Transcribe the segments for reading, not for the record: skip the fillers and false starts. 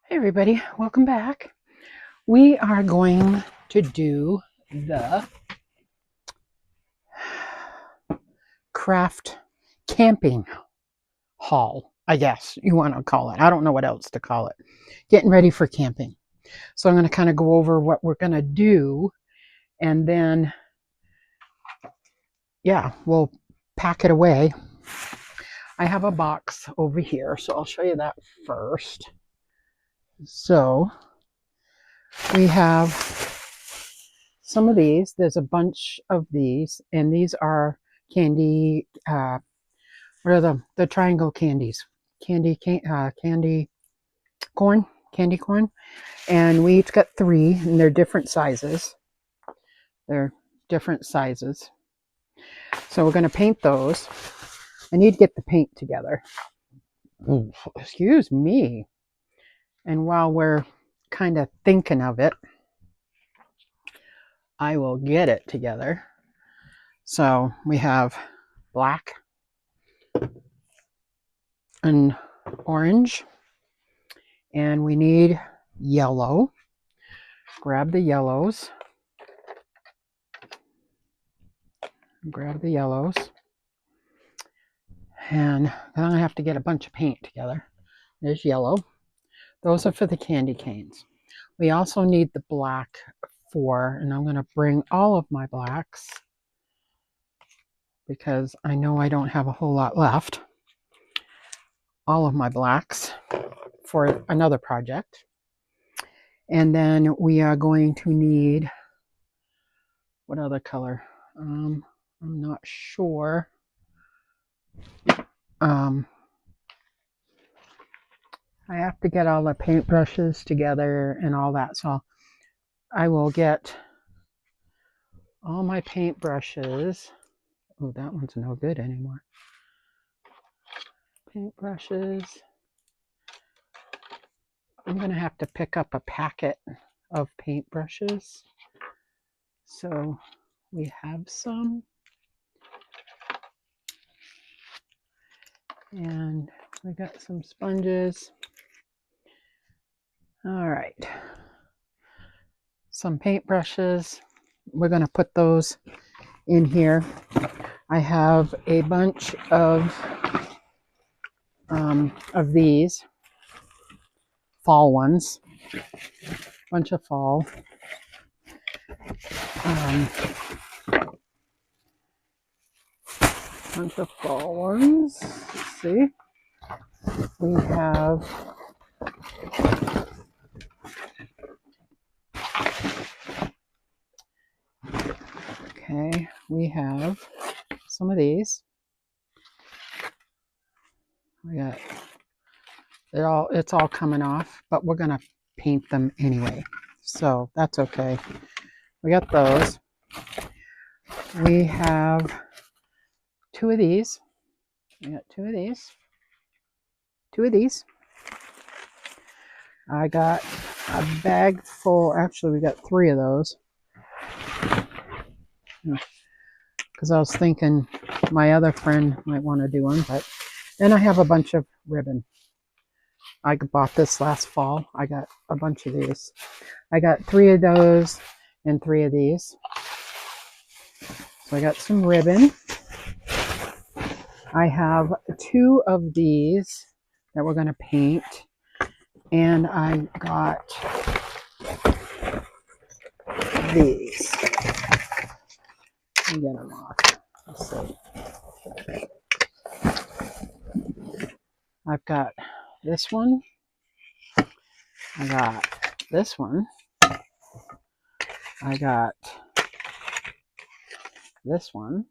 Hey everybody, welcome back. We are going to do the craft camping haul, I guess you want to call it. I don't know what else to call it. Getting ready for camping. So I'm going to kind of go over what we're going to do, and then, yeah, we'll pack it away. I have a box over here, so I'll show you that first. So we have some of these. There's a bunch of these, and these are candy. What are the triangle candies? Candy corn, candy corn, and we each got 3, and they're different sizes. They're different sizes. So we're going to paint those. I need to get the paint together. Ooh, excuse me. And while we're kind of thinking of it, I will get it together. So we have black and orange, and we need yellow. Grab the yellows. Grab the yellows. And then I have to get a bunch of paint together. There's yellow. Those are for the candy canes. We also need the black and I'm going to bring all of my blacks because I know I don't have a whole lot left. All of my blacks for another project. And then we are going to need, what other color? I'm not sure. I have to get all the paintbrushes together and all that. So I will get all my paintbrushes. Oh, that one's no good anymore. Paintbrushes. I'm going to have to pick up a packet of paintbrushes. So we have some. And we got some sponges. All right. Some paintbrushes. We're going to put those in here. I have a bunch of these fall ones. Bunch of fall. Bunch of fall ones. Let's see. We have we have some of these. We got it's all coming off, but we're gonna paint them anyway. So that's okay. We got those. We have 2 of these. We got 2 of these. 2 of these. I got a bag full. Actually, we got 3 of those. Because I was thinking my other friend might want to do one, but then I have a bunch of ribbon. I bought this last fall. I got a bunch of these. I got 3 of those and 3 of these. So I got some ribbon. I have 2 of these that we're going to paint. And I got these. Let me get them off. Let's see. I've got this one. I got this one. I got this one.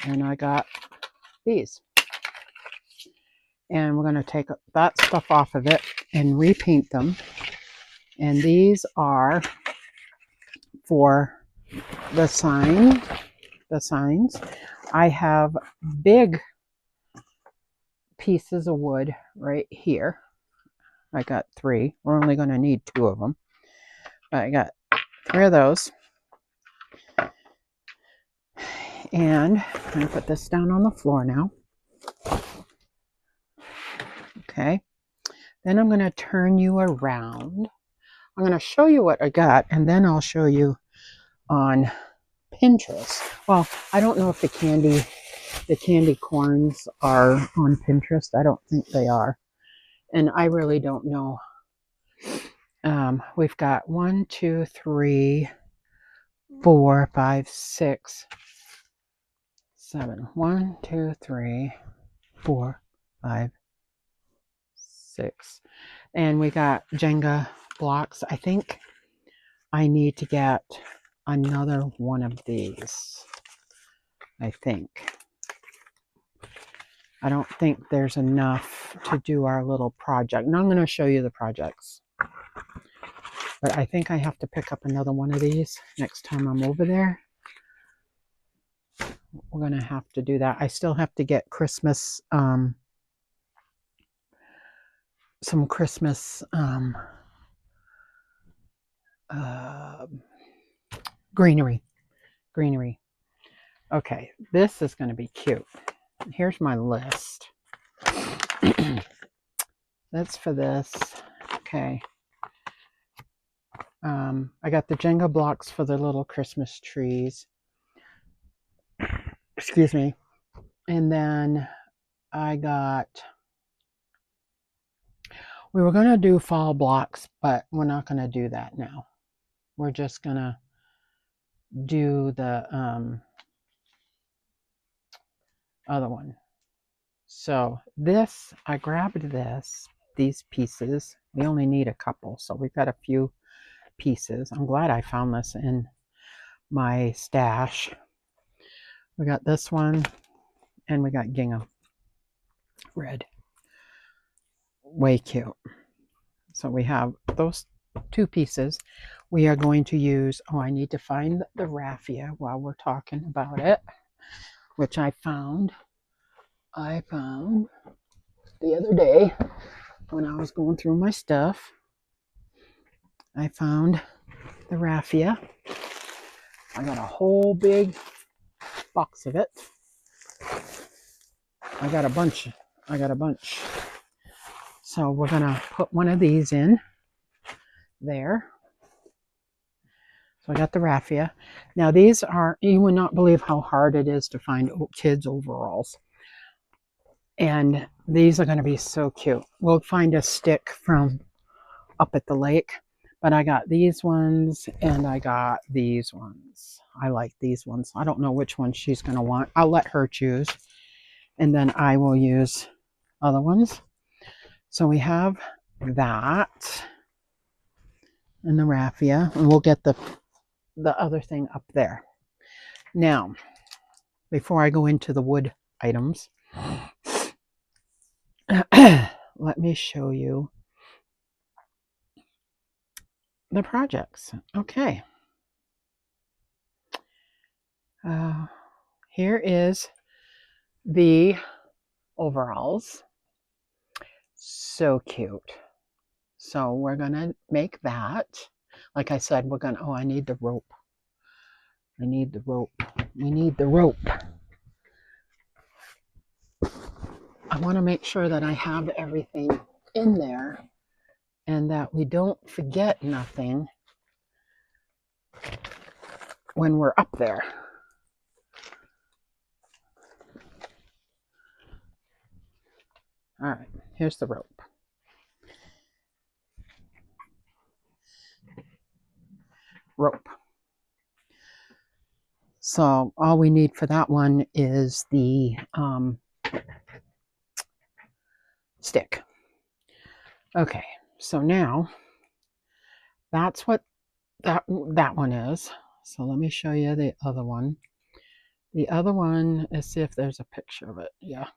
And I got these. And we're going to take that stuff off of it and repaint them. And these are for the signs. I have big pieces of wood right here. I got 3. We're only going to need 2 of them. But I got 3 of those. And I'm going to put this down on the floor now. Okay. Then I'm going to turn you around. I'm going to show you what I got, and then I'll show you on Pinterest. Well, I don't know if the candy corns are on Pinterest. I don't think they are. And I really don't know. We've got 1, 2, 3, 4, 5, 6, 7. 1, 2, 3, 4, 5, 6. And we got Jenga blocks. I think I need to get another one of these. I think. I don't think there's enough to do our little project. Now I'm going to show you the projects. But I think I have to pick up another one of these next time I'm over there. We're going to have to do that. I still have to get Christmas, some Christmas greenery. Okay, this is going to be cute. Here's my list. That's for this. Okay. I got the Jenga blocks for the little Christmas trees. Excuse me. And then I got, we were going to do fall blocks, but we're not going to do that now. We're just going to do the other one. So this, I grabbed these pieces. We only need a couple, so we've got a few pieces. I'm glad I found this in my stash. We got this one, and we got gingham red. Way cute. So we have those two pieces. We are going to use, oh, I need to find the raffia while we're talking about it, which I found the other day when I was going through my stuff. I found the raffia. I got a whole big box of it. I got a bunch. So we're going to put one of these in there. So I got the raffia. Now these are, you would not believe how hard it is to find kids' overalls. And these are going to be so cute. We'll find a stick from up at the lake. But I got these ones and I got these ones. I like these ones. I don't know which one she's going to want. I'll let her choose. And then I will use other ones. So we have that and the raffia. And we'll get the other thing up there. Now, before I go into the wood items, let me show you the projects. Okay. Here is the overalls. So cute. So we're going to make that. Like I said, we're going to, oh, I need the rope. We need the rope. I want to make sure that I have everything in there and that we don't forget nothing when we're up there. All right, here's the rope. So all we need for that one is the stick. Okay, so now that's what that one is. So let me show you the other one. The other one, let's see if there's a picture of it. Yeah.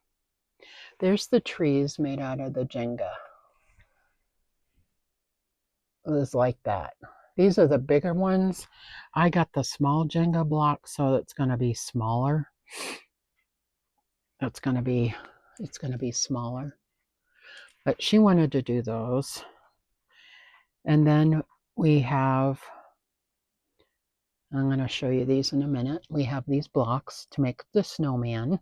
There's the trees made out of the Jenga. It was like that. These are the bigger ones. I got the small Jenga block, so it's going to be smaller. It's going to be smaller. But she wanted to do those. And then we have, I'm going to show you these in a minute. We have these blocks to make the snowman.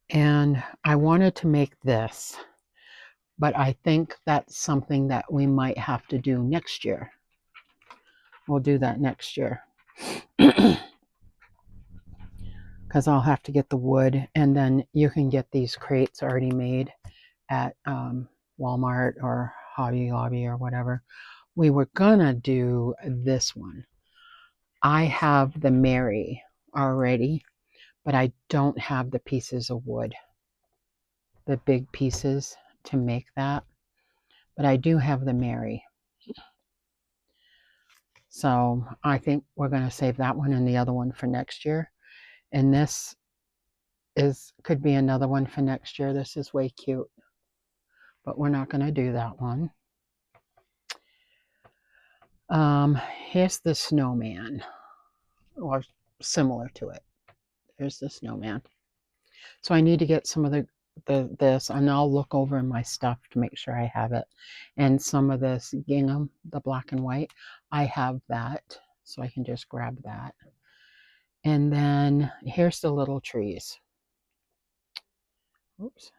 And I wanted to make this. But I think that's something that we might have to do next year. We'll do that next year. Because I'll have to get the wood, and then you can get these crates already made at Walmart or Hobby Lobby or whatever. We were gonna do this one. I have the Mary already, but I don't have the pieces of wood, the big pieces to make that. But I do have the Mary. So I think we're going to save that one and the other one for next year. And this could be another one for next year. This is way cute, but we're not going to do that one. Here's the snowman, or similar to it. Here's the snowman. So I need to get some of this, and I'll look over in my stuff to make sure I have it. And some of this gingham, the black and white, I have that, so I can just grab that. And then here's the little trees. Oops.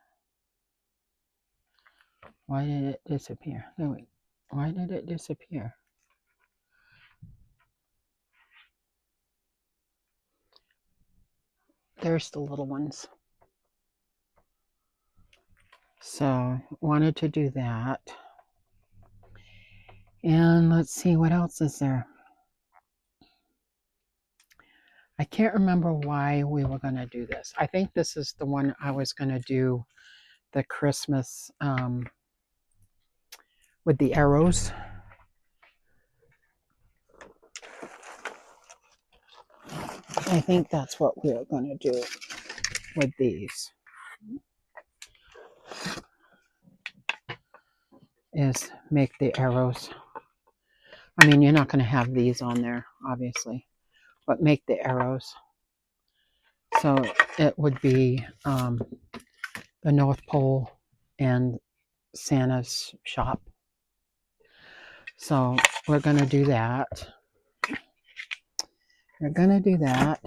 Why did it disappear? Oh, wait. Why did it disappear? There's the little ones. So wanted to do that. And let's see, what else is there? I can't remember why we were going to do this. I think this is the one I was going to do the Christmas with the arrows. I think that's what we're going to do with these. Is make the arrows. I mean, you're not going to have these on there, obviously, but make the arrows. So it would be the North Pole and Santa's shop. So we're going to do that. We're going to do that.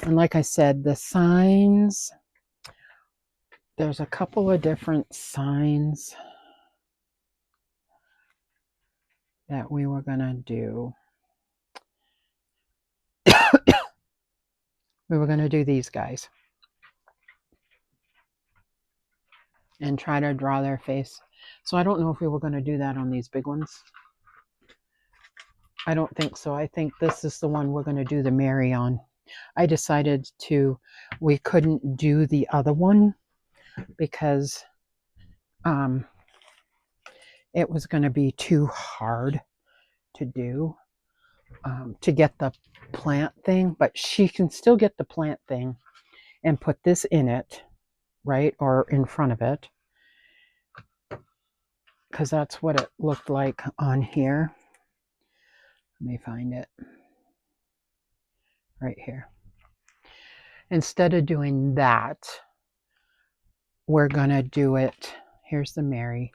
And like I said, the signs, there's a couple of different signs that we were going to do. We were going to do these guys and try to draw their face. So I don't know if we were going to do that on these big ones. I don't think so. I think this is the one we're going to do the Mary on. I decided we couldn't do the other one because it was going to be too hard to do, to get the plant thing, but she can still get the plant thing and put this in it, right, or in front of it, because that's what it looked like on here. Let me find it right here. Instead of doing that, we're going to do it. Here's the Mary.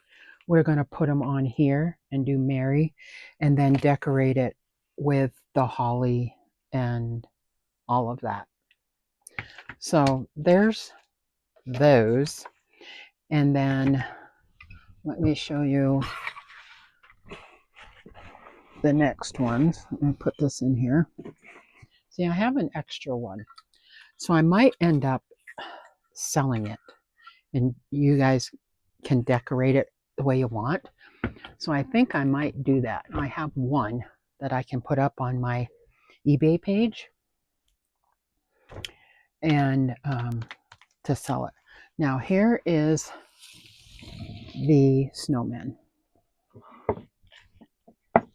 We're going to put them on here and do Mary, and then decorate it with the holly and all of that. So there's those. And then let me show you the next ones. Let me put this in here. See, I have an extra one. So I might end up selling it, and you guys can decorate it the way you want. So I think I might do that. I have one that I can put up on my eBay page and to sell it. Now here is the snowman.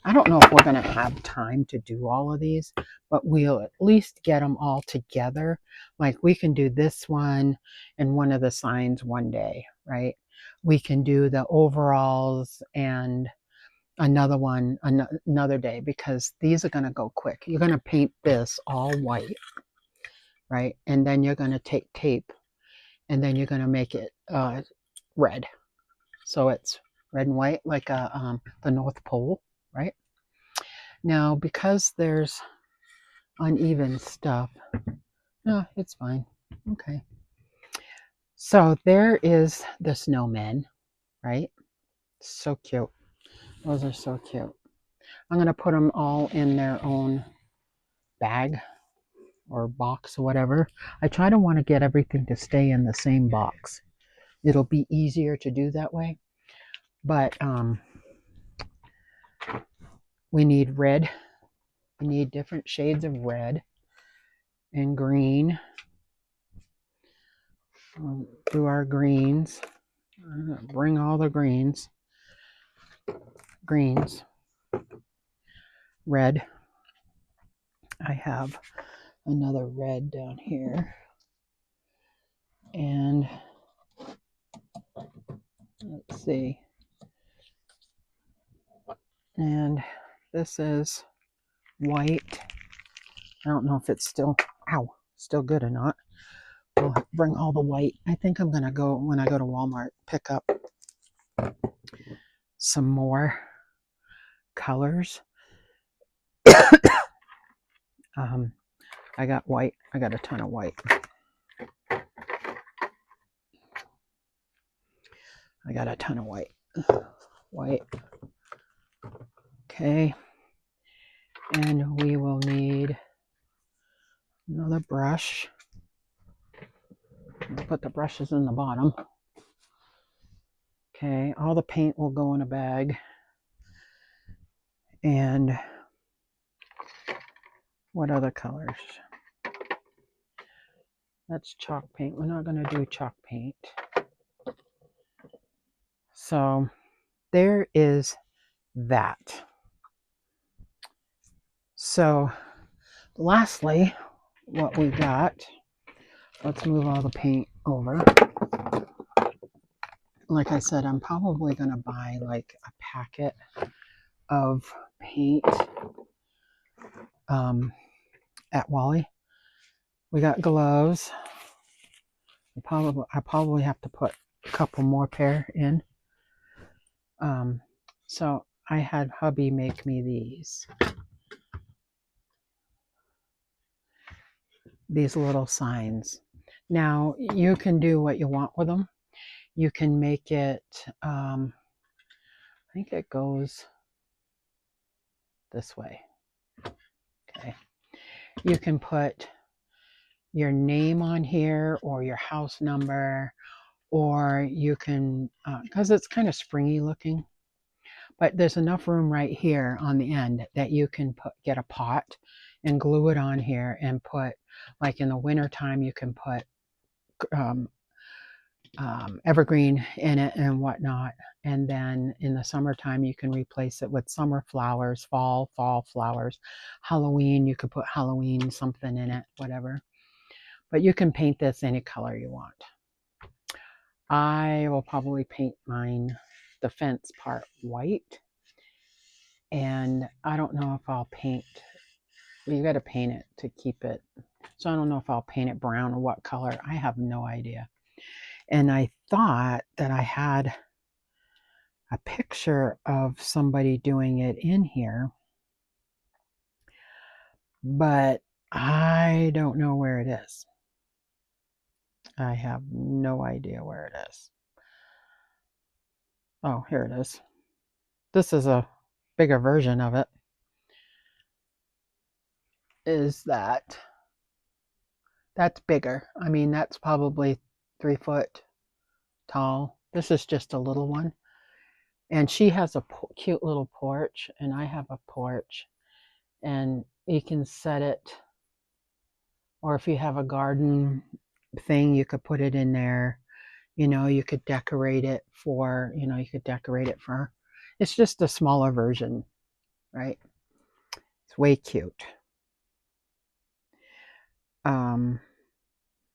I don't know if we're going to have time to do all of these, but we'll at least get them all together. Like we can do this one and one of the signs one day, right? We can do the overalls and another one another day, because these are going to go quick. You're going to paint this all white, right? And then you're going to take tape and then you're going to make it red. So it's red and white, like the North Pole, right? Now, because there's uneven stuff, no, it's fine. Okay. So there is the snowman, right? So cute. Those are so cute. I'm going to put them all in their own bag or box or whatever. I try to want to get everything to stay in the same box. It'll be easier to do that way. But we need red. We need different shades of red and green. We'll do our greens. I'm going to bring all the greens. Greens. Red. I have another red down here. And let's see. And this is white. I don't know if it's still good or not. We'll bring all the white. I think I'm gonna go, when I go to Walmart, pick up some more colors. I got white. I got a ton of white. I got a ton of white. White. Okay. And we will need another brush. I'll put the brushes in the bottom. Okay, all the paint will go in a bag. And what other colors? That's chalk paint. We're not going to do chalk paint. So there is that. So lastly, what we got, let's move all the paint over. Like I said, I'm probably going to buy like a packet of paint at Wally. We got gloves. I probably have to put a couple more pair in. So I had hubby make me these little signs. Now you can do what you want with them. You can make it, I think it goes this way. Okay. You can put your name on here or your house number, or you can, because it's kind of springy looking, but there's enough room right here on the end that you can get a pot and glue it on here and put, like in the winter time, you can put evergreen in it and whatnot. And then in the summertime, you can replace it with summer flowers, fall flowers. Halloween, you could put Halloween something in it, whatever. But you can paint this any color you want. I will probably paint mine, the fence part, white. And I don't know if I'll paint, well, you got to paint it to keep it. So I don't know if I'll paint it brown or what color. I have no idea. And I thought that I had a picture of somebody doing it in here, but I don't know where it is. I have no idea where it is. Oh, here it is. This is a bigger version of it. That's bigger. I mean, that's probably 3 foot tall. This is just a little one. And she has a cute little porch, and I have a porch. And you can set it, or if you have a garden thing, you could put it in there. You could decorate it for, it's just a smaller version, right? It's way cute.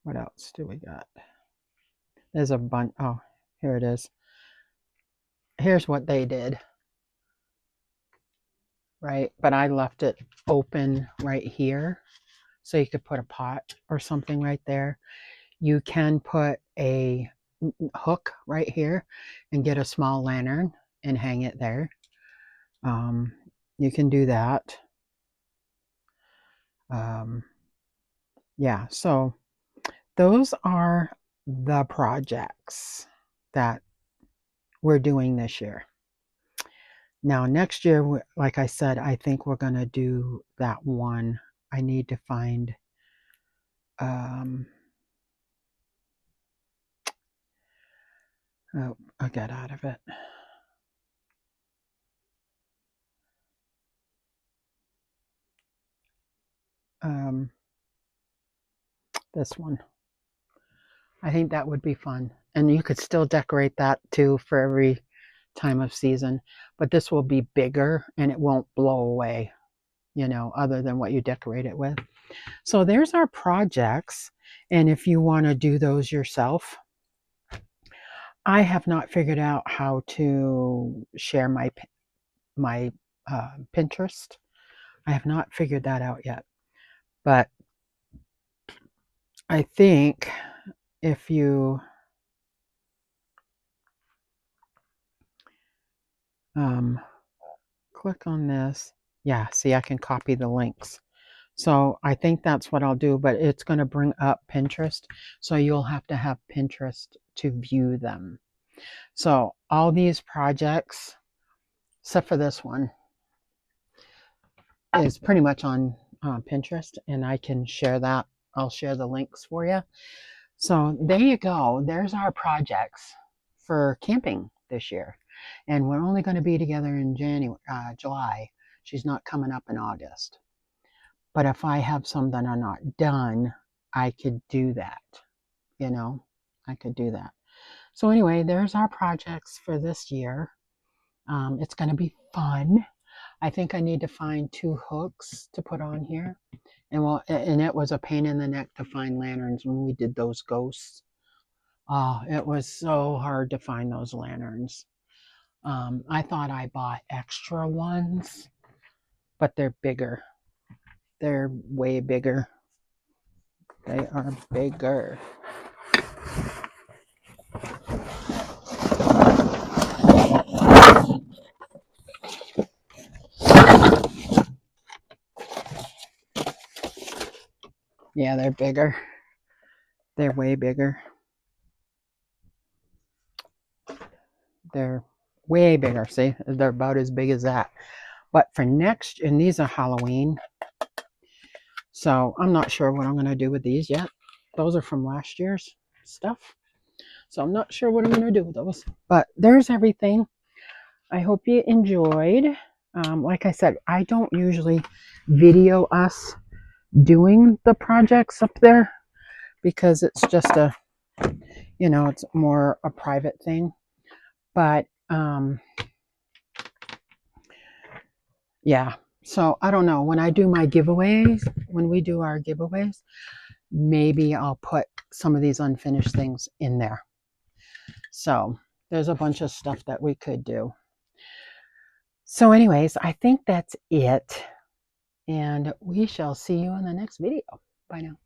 What else do we got? There's a bunch. Oh, here it is. Here's what they did, right? But I left it open right here, so you could put a pot or something right there. You can put a hook right here and get a small lantern and hang it there. You can do that. Yeah, so those are the projects that we're doing this year. Now, next year, like I said, I think we're going to do that one. I need to find, oh, I got out of it. This one. I think that would be fun. And you could still decorate that too for every time of season. But this will be bigger and it won't blow away, you know, other than what you decorate it with. So there's our projects. And if you want to do those yourself, I have not figured out how to share my Pinterest. I have not figured that out yet. But I think if you click on this, yeah, see, I can copy the links. So I think that's what I'll do, but it's going to bring up Pinterest. So you'll have to have Pinterest to view them. So all these projects, except for this one, is pretty much on Pinterest, and I can share that. I'll share the links for you. So there you go. There's our projects for camping this year. And we're only going to be together in July. She's not coming up in August. But if I have some that are not done, I could do that. You know, I could do that. So anyway, there's our projects for this year. It's going to be fun. I think I need to find 2 hooks to put on here. And it was a pain in the neck to find lanterns when we did those ghosts. Oh, it was so hard to find those lanterns. I thought I bought extra ones, but they're bigger. They're way bigger. They are bigger. Yeah, they're bigger. They're way bigger. They're way bigger. See, they're about as big as that. But for next, and these are Halloween. So I'm not sure what I'm going to do with these yet. Those are from last year's stuff. So I'm not sure what I'm going to do with those. But there's everything. I hope you enjoyed. Like I said, I don't usually video us doing the projects up there because it's just a, you know, it's more a private thing. But yeah, so I don't know. When I do my giveaways, when we do our giveaways, maybe I'll put some of these unfinished things in there. So there's a bunch of stuff that we could do. So anyways, I think that's it. And we shall see you in the next video. Bye now.